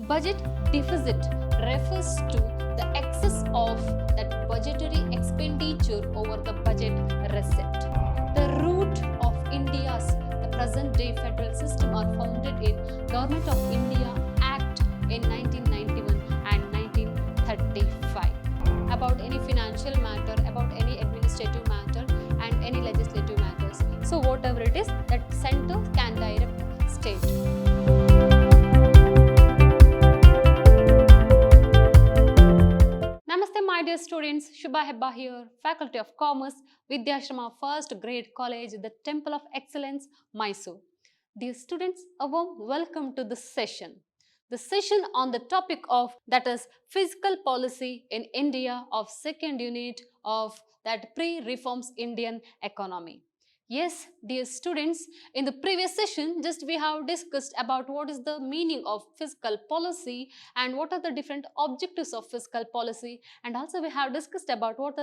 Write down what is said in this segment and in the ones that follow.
Budget deficit refers to the excess of that budgetary expenditure over the budget receipt. The root of India's the present-day federal system are founded in Government of India Act in 1991 and 1935. About any financial matter, about any administrative matter and any legislative matters. So whatever it is that center can direct state. Namaste my dear students, Shubha Hebba here, Faculty of Commerce, Vidhyaashram, first grade college, the Temple of Excellence, MYSURU. Dear students, a warm welcome to this session. The session on the topic of that is fiscal policy in India of second unit of that pre-reforms Indian economy. Yes, dear students, in the previous session, just we have discussed about what is the meaning of fiscal policy and what are the different objectives of fiscal policy, and also we have discussed about what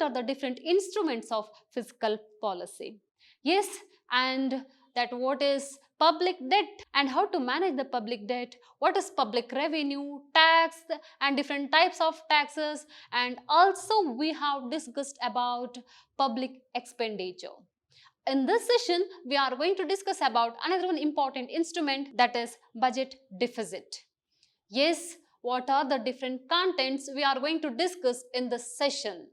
are the different instruments of fiscal policy. Yes, and that what is public debt and how to manage the public debt, what is public revenue, tax and different types of taxes, and also we have discussed about public expenditure. In this session, we are going to discuss about another one important instrument, that is budget deficit. Yes, what are the different contents we are going to discuss in this session?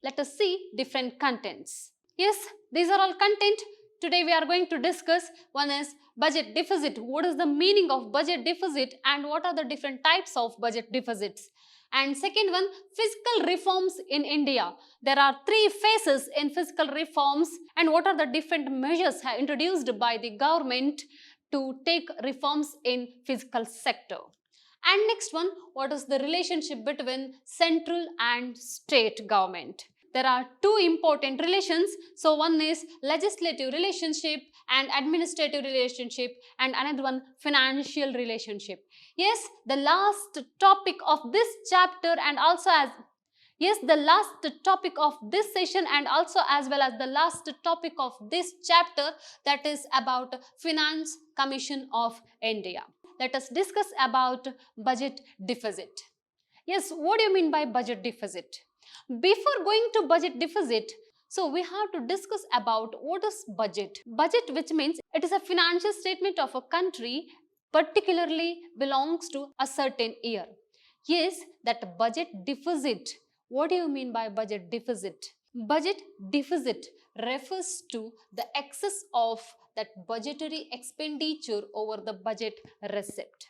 Let us see different contents. Yes, these are all content. Today we are going to discuss. One is budget deficit. What is the meaning of budget deficit and what are the different types of budget deficits? And second one, fiscal reforms in India. There are three phases in fiscal reforms and what are the different measures introduced by the government to take reforms in fiscal sector. And next one, what is the relationship between central and state government? There are two important relations. So one is legislative relationship and administrative relationship, and another one financial relationship. Yes, the last topic of this chapter and also the last topic of this session and also as well as the last topic of this chapter, that is about Finance Commission of India. Let us discuss about budget deficit. Yes, what do you mean by budget deficit? Before going to budget deficit, so we have to discuss about what is budget. Budget, which means it is a financial statement of a country, particularly belongs to a certain year. Yes, that budget deficit. What do you mean by budget deficit? Budget deficit refers to the excess of that budgetary expenditure over the budget receipt.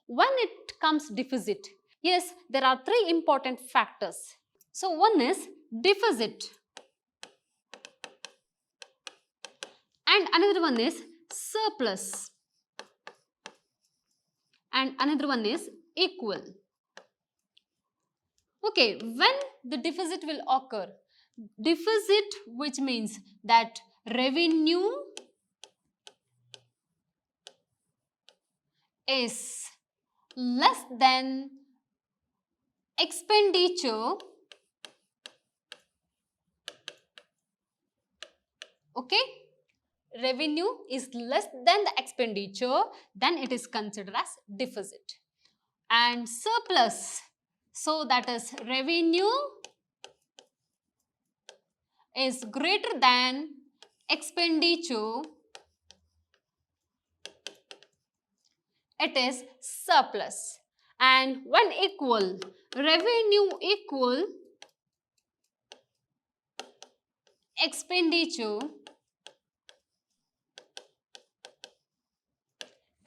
When it comes deficit, yes, there are three important factors. So one is deficit and another one is surplus and another one is equal. Okay, when the deficit will occur, deficit, which means that revenue is less than expenditure. Okay, revenue is less than the expenditure, then it is considered as deficit. And surplus, so that is revenue is greater than expenditure, it is surplus. And when equal, revenue equal expenditure,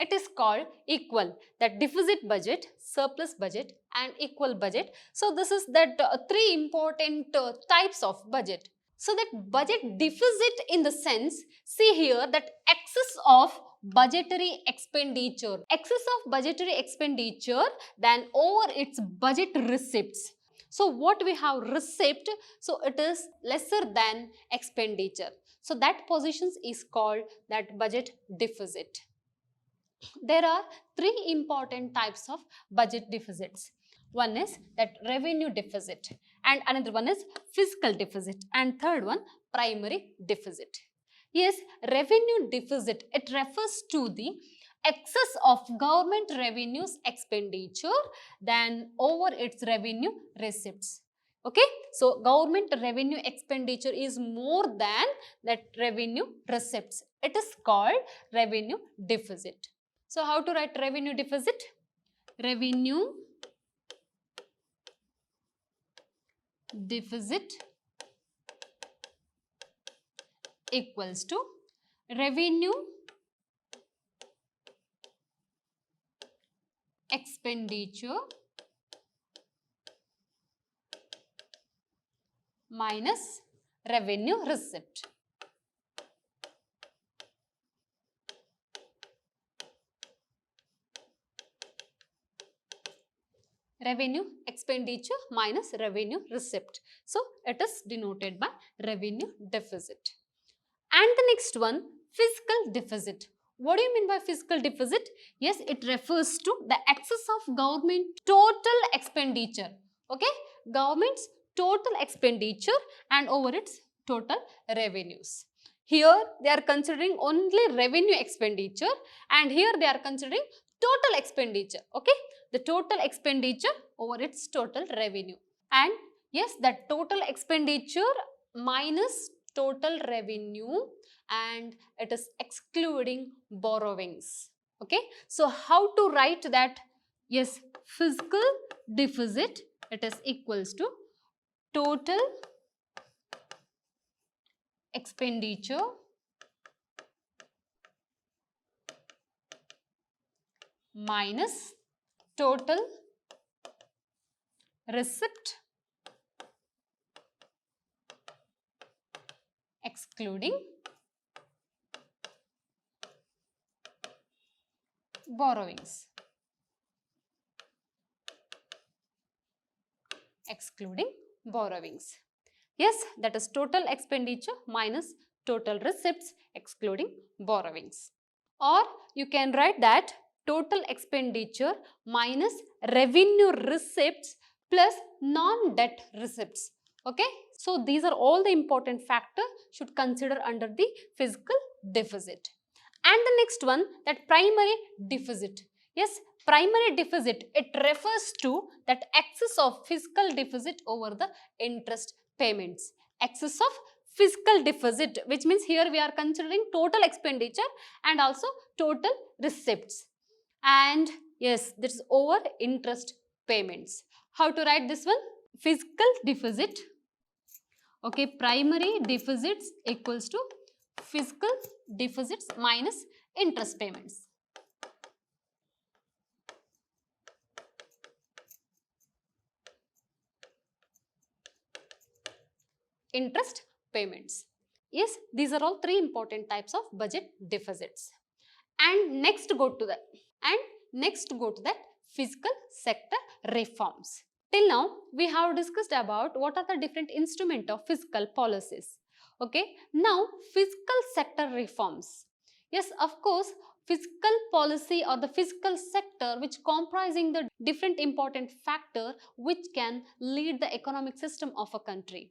it is called equal. That deficit budget, surplus budget and equal budget. So this is that three important types of budget. So that budget deficit in the sense, see here that excess of budgetary expenditure. Excess of budgetary expenditure than over its budget receipts. So what we have receipt, so it is lesser than expenditure. So that position is called that budget deficit. There are three important types of budget deficits. One is that revenue deficit and another one is fiscal deficit and third one primary deficit. Yes, revenue deficit, it refers to the excess of government revenues expenditure than over its revenue receipts. Okay, so government revenue expenditure is more than that revenue receipts. It is called revenue deficit. So how to write revenue deficit? Revenue deficit equals to revenue expenditure minus revenue receipt. Revenue expenditure minus revenue receipt. So it is denoted by revenue deficit. And the next one, fiscal deficit. What do you mean by fiscal deficit? Yes, it refers to the excess of government total expenditure. Okay, government's total expenditure and over its total revenues. Here they are considering only revenue expenditure and here they are considering total expenditure. Okay, the total expenditure over its total revenue. And yes, that total expenditure minus total revenue and it is excluding borrowings. Okay, so how to write that? Yes, fiscal deficit, it is equals to total expenditure minus total receipt excluding borrowings. Excluding borrowings. Yes, that is total expenditure minus total receipts excluding borrowings. Or you can write that total expenditure minus revenue receipts plus non-debt receipts. Okay, so these are all the important factors should consider under the fiscal deficit. And the next one, that primary deficit. Yes, primary deficit, it refers to that excess of fiscal deficit over the interest payments. Excess of fiscal deficit, which means here we are considering total expenditure and also total receipts. And yes, this is over interest payments. How to write this one? Fiscal deficit. Okay, primary deficits equals to fiscal deficits minus interest payments. Interest payments. Yes, these are all three important types of budget deficits. And next go to that fiscal sector reforms. Till now, we have discussed about what are the different instruments of fiscal policies. Okay, now fiscal sector reforms. Yes, of course, fiscal policy or the fiscal sector which comprising the different important factor which can lead the economic system of a country.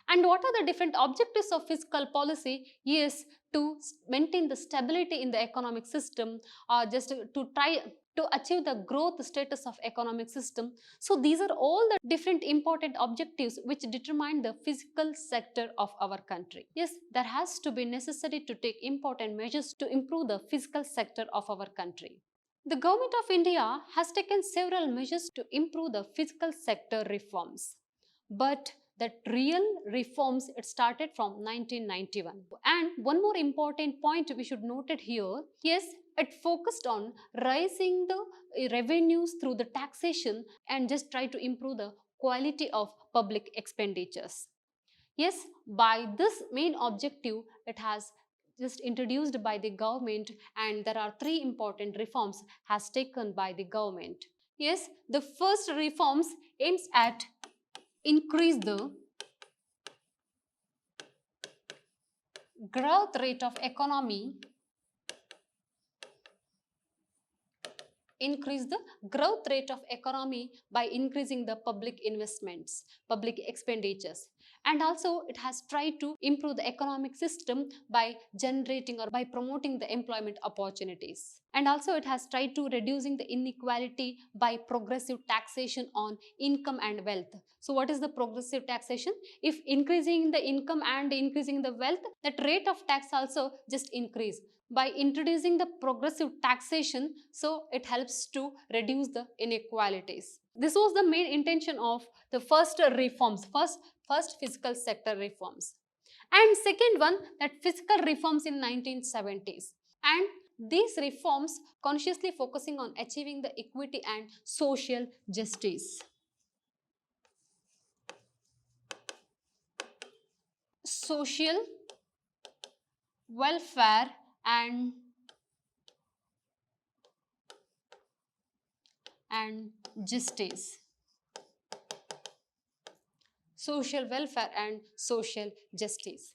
And what are the different objectives of fiscal policy? Yes, to maintain the stability in the economic system or just to try to achieve the growth status of economic system. So these are all the different important objectives which determine the fiscal sector of our country. Yes, there has to be necessary to take important measures to improve the fiscal sector of our country. The Government of India has taken several measures to improve the fiscal sector reforms. But that real reforms, it started from 1991. And one more important point we should note it here. Yes, it focused on raising the revenues through the taxation and just try to improve the quality of public expenditures. Yes, by this main objective, it has just introduced by the government and there are three important reforms has taken by the government. Yes, the first reforms aims at increase the growth rate of economy, by increasing the public investments, public expenditures. And also it has tried to improve the economic system by generating or by promoting the employment opportunities. And also it has tried to reducing the inequality by progressive taxation on income and wealth. So what is the progressive taxation? If increasing the income and increasing the wealth, that rate of tax also just increase. By introducing the progressive taxation, so it helps to reduce the inequalities. This was the main intention of the first reforms, first fiscal sector reforms. And second one, that fiscal reforms in 1970s. And these reforms consciously focusing on achieving the equity and social justice. Social welfare and justice. Social welfare and social justice.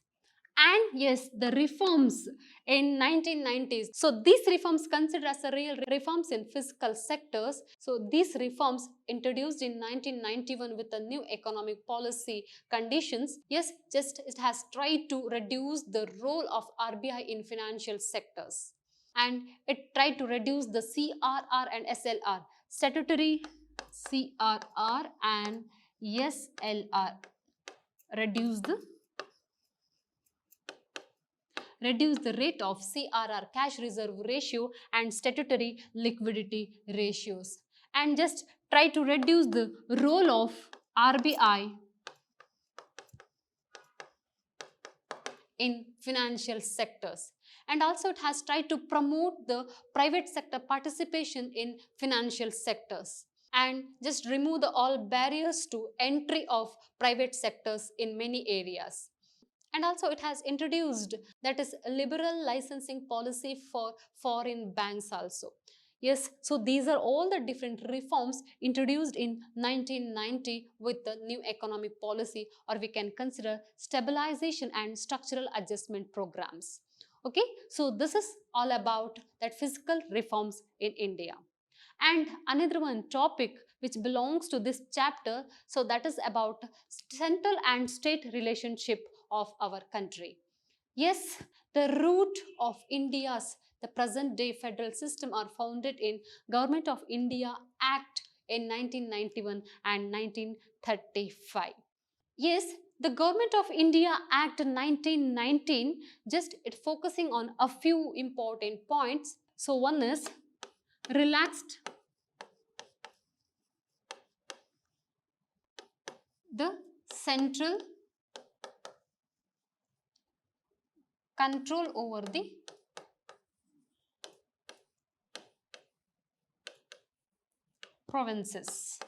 And yes, the reforms in 1990s. So these reforms considered as a real reforms in fiscal sectors. So these reforms introduced in 1991 with the new economic policy conditions. Yes, just it has tried to reduce the role of RBI in financial sectors. And it tried to reduce the CRR and SLR, statutory CRR and SLR, reduce the rate of CRR, cash reserve ratio, and statutory liquidity ratios, and just try to reduce the role of RBI in financial sectors. And also it has tried to promote the private sector participation in financial sectors and just remove all barriers to entry of private sectors in many areas. And also it has introduced that is liberal licensing policy for foreign banks also. Yes, so these are all the different reforms introduced in 1990 with the new economic policy, or we can consider stabilization and structural adjustment programs. Okay, so this is all about that fiscal reforms in India. And another one topic which belongs to this chapter, so that is about central and state relationship of our country. Yes, the root of India's the present day federal system are founded in Government of India Act in 1991 and 1935. Yes, the Government of India Act 1919, just it focusing on a few important points. So one is relaxed the central control over the provinces.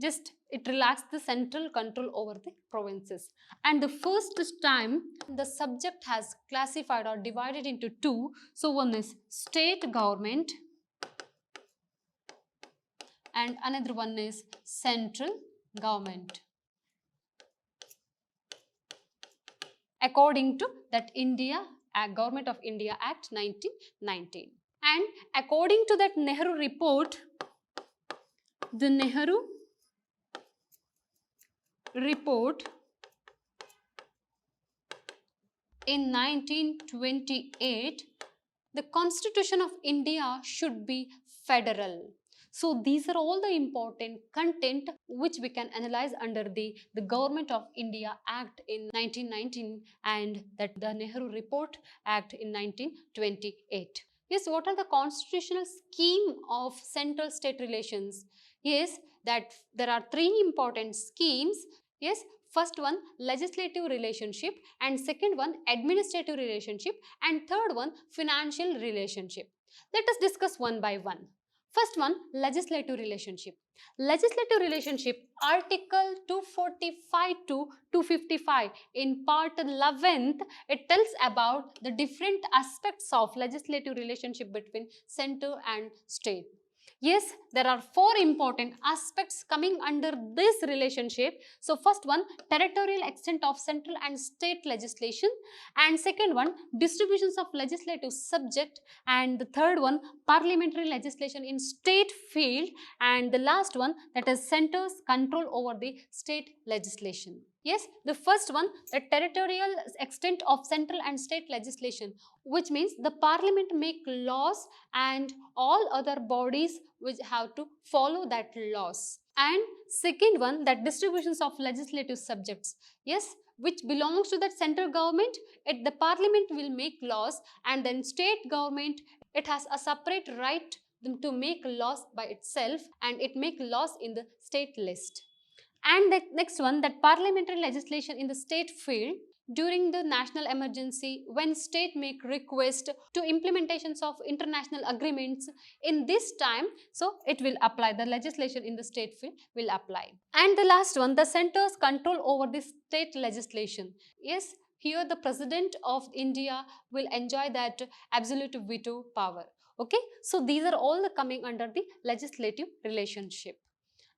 Just it relaxed the central control over the provinces. And the first time the subject has classified or divided into two. So one is state government and another one is central government, according to that Government of India Act 1919. And according to that Nehru report, the Nehru report in 1928, the Constitution of India should be federal. So these are all the important content which we can analyze under the Government of India Act in 1919 and that the Nehru Report Act in 1928. Yes, what are the constitutional scheme of central state relations? Yes, that there are three important schemes. Yes, first one legislative relationship, and second one administrative relationship, and third one financial relationship. Let us discuss one by one. First one, legislative relationship. Legislative relationship, Article 245 to 255 in part 11th, it tells about the different aspects of legislative relationship between center and state. Yes, there are four important aspects coming under this relationship. So first one, territorial extent of central and state legislation, and second one, distributions of legislative subject, and the third one, parliamentary legislation in state field, and the last one, that is center's control over the state legislation. Yes, the first one, the territorial extent of central and state legislation, which means the parliament make laws and all other bodies which have to follow that laws. And second one, that distributions of legislative subjects, yes, which belongs to that central government. The parliament will make laws, and then state government, it has a separate right to make laws by itself, and it make laws in the state list. And the next one, that parliamentary legislation in the state field, during the national emergency, when state make request to implementations of international agreements, in this time, so it will apply, the legislation in the state field will apply. And the last one, the center's control over the state legislation. Yes, here the president of India will enjoy that absolute veto power. Okay, so these are all the coming under the legislative relationship.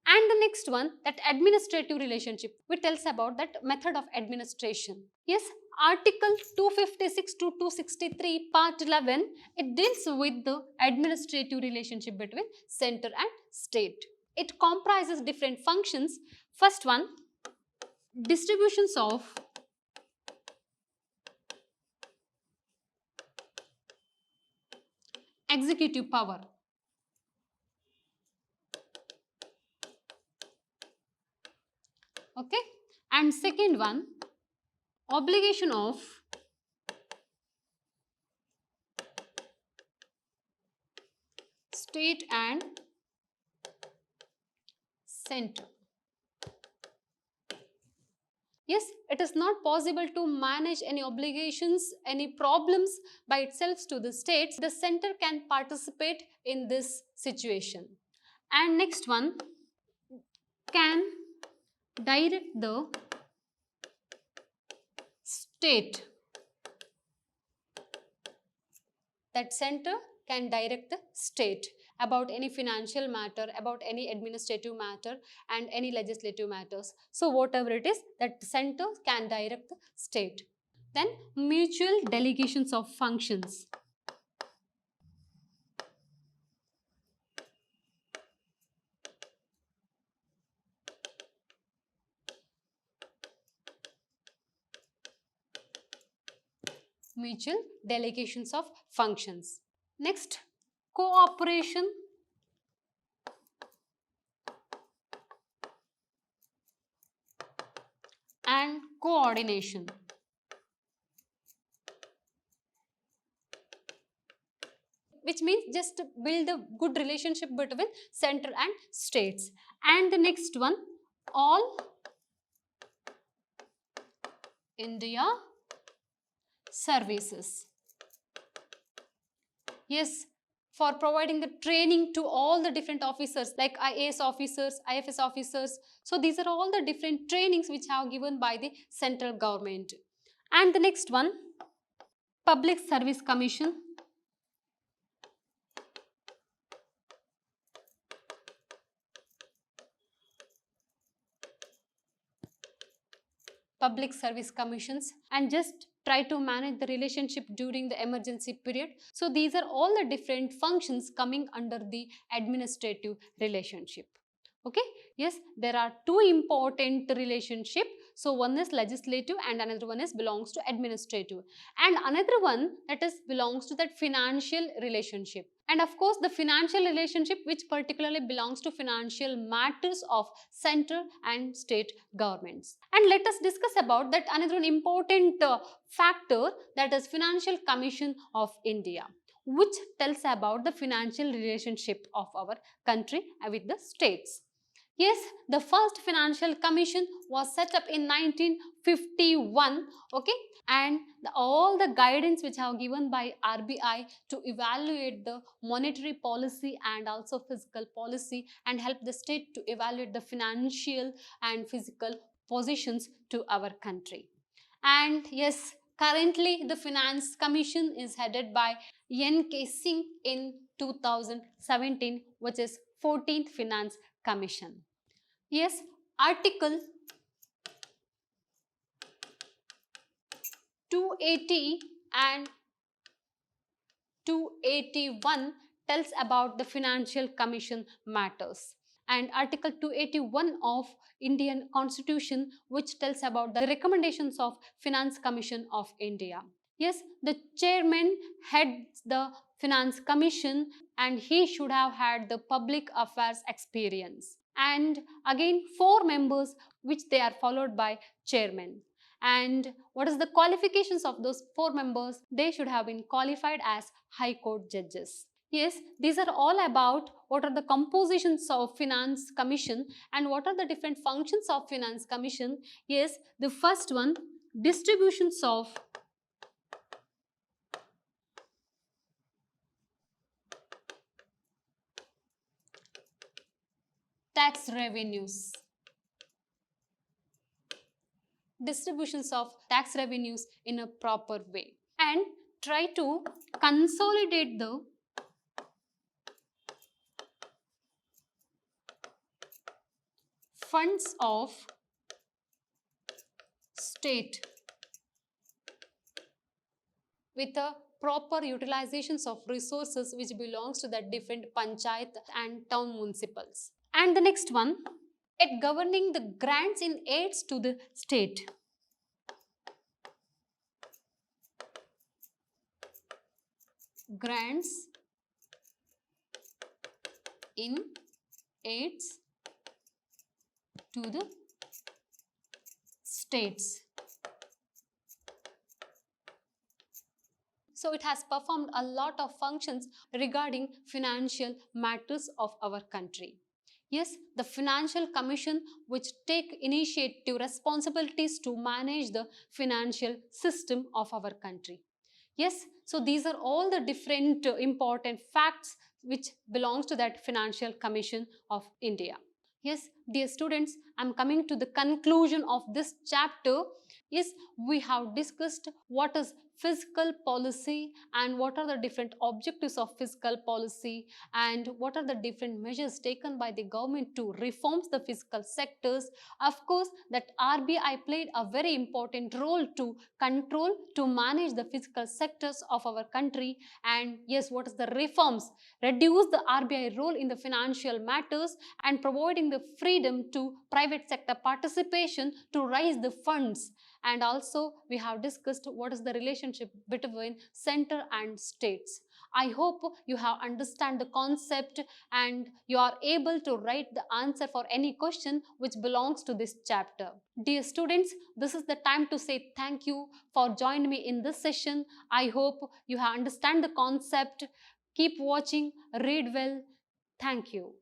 And the next one, that administrative relationship, which tells about that method of administration. Yes, Article 256 to 263, Part 11, it deals with the administrative relationship between center and state. It comprises different functions. First one, distributions of executive power. Okay, and second one, obligation of state and center. Yes, it is not possible to manage any obligations, any problems by itself to the states. The center can participate in this situation. And next one, can direct the state. That center can direct the state about any financial matter, about any administrative matter, and any legislative matters. So whatever it is, that center can direct the state. Then mutual delegations of functions. Mutual delegations of functions. Next, cooperation and coordination. Which means just to build a good relationship between center and states. And the next one, all India services. Yes, for providing the training to all the different officers like IAS officers, IFS officers. So these are all the different trainings which are given by the central government. And the next one, Public Service Commission. Public service commissions, and just try to manage the relationship during the emergency period. So these are all the different functions coming under the administrative relationship. Okay, yes, there are two important relationship. So one is legislative and another one is belongs to administrative, and another one that is belongs to that financial relationship. And of course the financial relationship which particularly belongs to financial matters of central and state governments. And let us discuss about that another important factor, that is Financial Commission of India, which tells about the financial relationship of our country with the states. Yes, the first financial commission was set up in 1951, okay, and all the guidance which are given by RBI to evaluate the monetary policy and also fiscal policy and help the state to evaluate the financial and physical positions to our country. And yes, Currently, the Finance Commission is headed by N.K. Singh in 2017, which is 14th Finance Commission. Yes, Article 280 and 281 tells about the Financial Commission matters, and Article 281 of Indian Constitution, which tells about the recommendations of Finance Commission of India. Yes, the chairman heads the Finance Commission and he should have had the public affairs experience. And again, 4 members which they are followed by chairman. And what is the qualifications of those 4 members? They should have been qualified as High Court judges. Yes, these are all about what are the compositions of Finance Commission and what are the different functions of Finance Commission. Yes, the first one, distributions of tax revenues. Distributions of tax revenues in a proper way, and try to consolidate the funds of state with a proper utilizations of resources which belongs to the different panchayat and town municipals. And the next one, at governing the grants in aids to the state. Grants in aids to the states. So it has performed a lot of functions regarding financial matters of our country. Yes, the Financial Commission which take initiative responsibilities to manage the financial system of our country. Yes, so these are all the different important facts which belongs to that Financial Commission of India. Yes, dear students, I am coming to the conclusion of this chapter. Yes, we have discussed what is fiscal policy and what are the different objectives of fiscal policy and what are the different measures taken by the government to reform the fiscal sectors. Of course, that RBI played a very important role to control, to manage the fiscal sectors of our country. And yes, what is the reforms? Reduce the RBI role in the financial matters and providing the freedom to private sector participation to raise the funds. And also we have discussed what is the relationship between center and states. I hope you have understand the concept and you are able to write the answer for any question which belongs to this chapter. Dear students, this is the time to say thank you for joining me in this session. I hope you have understand the concept. Keep watching, read well. Thank you.